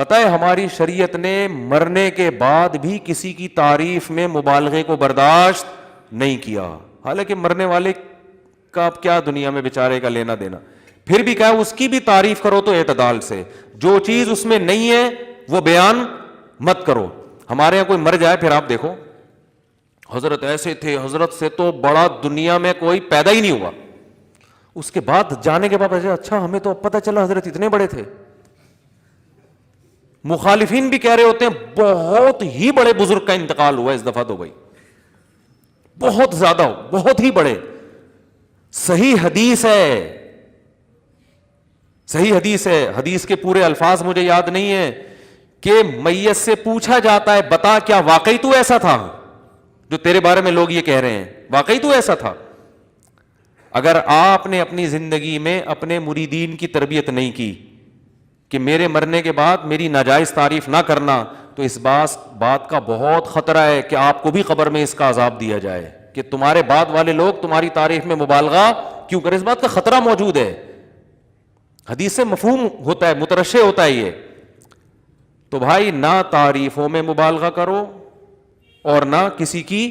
پتہ ہے ہماری شریعت نے مرنے کے بعد بھی کسی کی تعریف میں مبالغے کو برداشت نہیں کیا. حالانکہ مرنے والے کا اب کیا دنیا میں بیچارے کا لینا دینا, پھر بھی کہا اس کی بھی تعریف کرو تو اعتدال سے, جو چیز اس میں نہیں ہے وہ بیان مت کرو. ہمارے یہاں کوئی مر جائے پھر آپ دیکھو حضرت ایسے تھے, حضرت سے تو بڑا دنیا میں کوئی پیدا ہی نہیں ہوا, اس کے بعد جانے کے بعد اچھا ہمیں تو اب پتہ چلا حضرت اتنے بڑے تھے. مخالفین بھی کہہ رہے ہوتے ہیں بہت ہی بڑے بزرگ کا انتقال ہوا اس دفعہ تو بھائی, بہت زیادہ, بہت ہی بڑے. صحیح حدیث ہے, صحیح حدیث ہے, حدیث کے پورے الفاظ مجھے یاد نہیں ہیں, کہ میت سے پوچھا جاتا ہے بتا کیا واقعی تو ایسا تھا جو تیرے بارے میں لوگ یہ کہہ رہے ہیں, واقعی تو ایسا تھا. اگر آپ نے اپنی زندگی میں اپنے مریدین کی تربیت نہیں کی کہ میرے مرنے کے بعد میری ناجائز تعریف نہ کرنا, تو اس بات کا بہت خطرہ ہے کہ آپ کو بھی قبر میں اس کا عذاب دیا جائے کہ تمہارے بعد والے لوگ تمہاری تعریف میں مبالغہ کیوں کریں. اس بات کا خطرہ موجود ہے, حدیث سے مفہوم ہوتا ہے, مترشح ہوتا ہے یہ. تو بھائی نہ تعریفوں میں مبالغہ کرو اور نہ کسی کی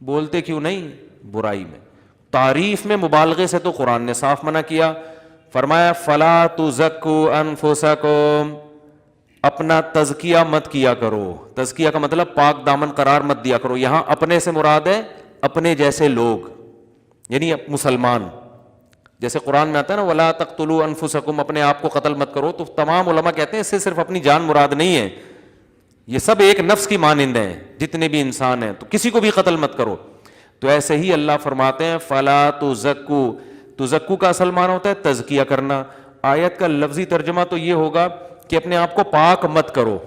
بولتے کیوں نہیں برائی میں. تعریف میں مبالغے سے تو قرآن نے صاف منع کیا, فرمایا فلا تزکوا انفسکم, اپنا تزکیہ مت کیا کرو. تزکیہ کا مطلب پاک دامن قرار مت دیا کرو. یہاں اپنے سے مراد ہے اپنے جیسے لوگ, یعنی مسلمان. جیسے قرآن میں آتا ہے نا ولا تقتلوا انفسکم, اپنے آپ کو قتل مت کرو, تو تمام علماء کہتے ہیں اس سے صرف اپنی جان مراد نہیں ہے, یہ سب ایک نفس کی مانند ہیں جتنے بھی انسان ہیں, تو کسی کو بھی قتل مت کرو. تو ایسے ہی اللہ فرماتے ہیں فلا تزکوا, تزکو کا اصل معنی ہوتا ہے تزکیہ کرنا. آیت کا لفظی ترجمہ تو یہ ہوگا کہ اپنے آپ کو پاک مت کرو.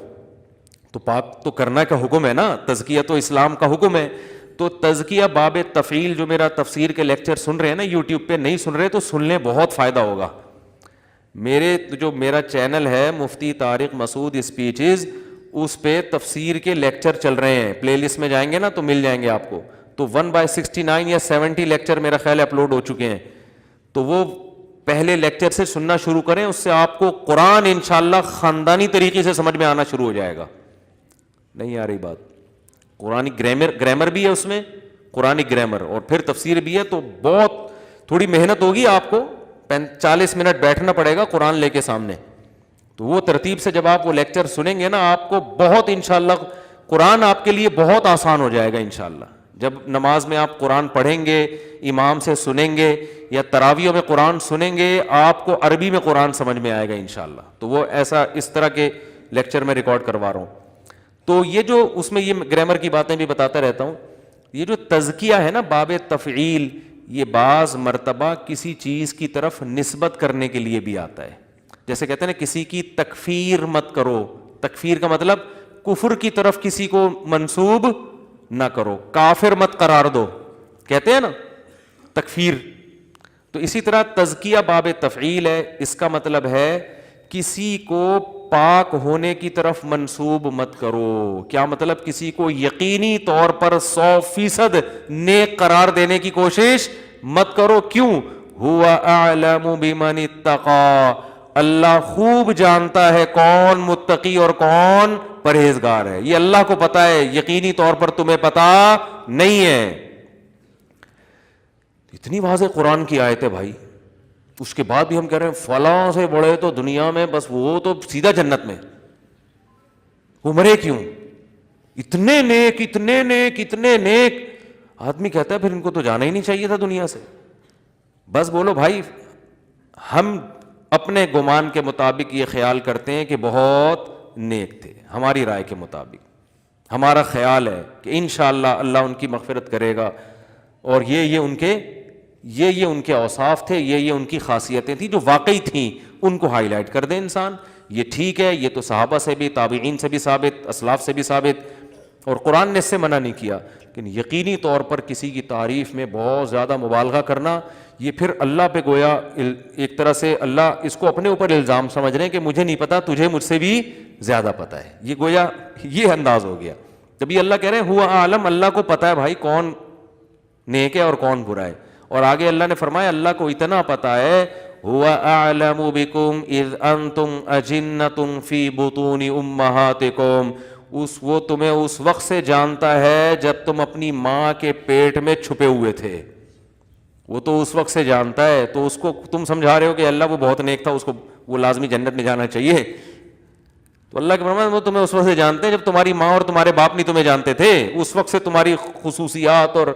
تو پاک تو کرنا کا حکم ہے نا, تزکیہ تو اسلام کا حکم ہے. تو تزکیہ باب تفعیل, جو میرا تفسیر کے لیکچر سن رہے ہیں نا یوٹیوب پہ, نہیں سن رہے تو سن لیں, بہت فائدہ ہوگا. میرا چینل ہے مفتی طارق مسعود اسپیچز, اس پہ تفسیر کے لیکچر چل رہے ہیں, پلے لسٹ میں جائیں گے نا تو مل جائیں گے آپ کو. تو 1/69 یا 70 لیکچر میرا خیال اپلوڈ ہو چکے ہیں. تو وہ پہلے لیکچر سے سننا شروع کریں, اس سے آپ کو قرآن انشاءاللہ خاندانی طریقے سے سمجھ میں آنا شروع ہو جائے گا. نہیں آ رہی بات؟ قرآنی گرامر بھی ہے اس میں, قرآنی گرامر, اور پھر تفسیر بھی ہے. تو بہت تھوڑی محنت ہوگی, آپ کو 40 منٹ بیٹھنا پڑے گا قرآن لے کے سامنے. تو وہ ترتیب سے جب آپ وہ لیکچر سنیں گے نا, آپ کو بہت انشاءاللہ قرآن آپ کے لیے بہت آسان ہو جائے گا انشاءاللہ. جب نماز میں آپ قرآن پڑھیں گے, امام سے سنیں گے, یا تراویح میں قرآن سنیں گے, آپ کو عربی میں قرآن سمجھ میں آئے گا انشاءاللہ. تو وہ ایسا اس طرح کے لیکچر میں ریکارڈ کروا رہا ہوں. تو یہ جو اس میں یہ گرامر کی باتیں بھی بتاتا رہتا ہوں. یہ جو تزکیہ ہے نا باب تفعیل, یہ بعض مرتبہ کسی چیز کی طرف نسبت کرنے کے لیے بھی آتا ہے. جیسے کہتے ہیں نا کسی کی تکفیر مت کرو. تکفیر کا مطلب کفر کی طرف کسی کو منسوب نہ کرو, کافر مت قرار دو, کہتے ہیں نا تکفیر. تو اسی طرح تزکیہ باب تفعیل ہے, اس کا مطلب ہے کسی کو پاک ہونے کی طرف منسوب مت کرو. کیا مطلب؟ کسی کو یقینی طور پر 100% نیک قرار دینے کی کوشش مت کرو. کیوں؟ هو اعلم بمن اتقى, اللہ خوب جانتا ہے کون متقی اور کون پرہیزگار ہے. یہ اللہ کو پتا ہے, یقینی طور پر تمہیں پتا نہیں ہے. اتنی واضح قرآن کی آیت ہے بھائی, اس کے بعد بھی ہم کہہ رہے ہیں فلاں سے بڑے تو دنیا میں بس وہ تو سیدھا جنت میں, وہ مرے کیوں؟ اتنے نیک اتنے نیک اتنے نیک. آدمی کہتا ہے پھر ان کو تو جانا ہی نہیں چاہیے تھا دنیا سے. بس بولو بھائی, ہم اپنے گمان کے مطابق یہ خیال کرتے ہیں کہ بہت نیک تھے, ہماری رائے کے مطابق ہمارا خیال ہے کہ انشاءاللہ اللہ ان کی مغفرت کرے گا, اور یہ ان کے اوصاف تھے, یہ ان کی خاصیتیں تھیں جو واقعی تھیں, ان کو ہائی لائٹ کر دے انسان. یہ ٹھیک ہے, یہ تو صحابہ سے بھی, تابعین سے بھی ثابت, اسلاف سے بھی ثابت, اور قرآن نے اس سے منع نہیں کیا. لیکن یقینی طور پر کسی کی تعریف میں بہت زیادہ مبالغہ کرنا, یہ پھر اللہ پہ گویا ایک طرح سے اللہ اس کو اپنے اوپر الزام سمجھ رہے ہیں کہ مجھے نہیں پتا, تجھے مجھ سے بھی زیادہ پتا ہے. یہ گویا یہ انداز ہو گیا. جب یہ اللہ کہہ رہے ہیں ہوا عالم, اللہ کو پتا ہے بھائی کون نیک ہے اور کون برا ہے. اور آگے اللہ نے فرمایا اللہ کو اتنا پتا ہے, هو اعلم بكم اذ انتم اجنة في بطون امہاتکم، وہ تمہیں اس وقت سے جانتا ہے جب تم اپنی ماں کے پیٹ میں چھپے ہوئے تھے، وہ تو اس وقت سے جانتا ہے. تو اس کو تم سمجھا رہے ہو کہ اللہ وہ بہت نیک تھا، اس کو وہ لازمی جنت میں جانا چاہیے. تو اللہ کے فرمان وہ تمہیں اس وقت سے جانتے ہیں جب تمہاری ماں اور تمہارے باپ نہیں تمہیں جانتے تھے. اس وقت سے تمہاری خصوصیات اور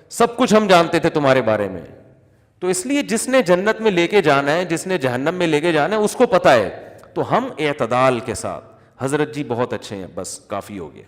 سب کچھ ہم جانتے تھے تمہارے بارے میں. تو اس لیے جس نے جنت میں لے کے جانا ہے، جس نے جہنم میں لے کے جانا ہے، اس کو پتہ ہے. تو ہم اعتدال کے ساتھ. حضرت جی بہت اچھے ہیں، بس کافی ہو گیا.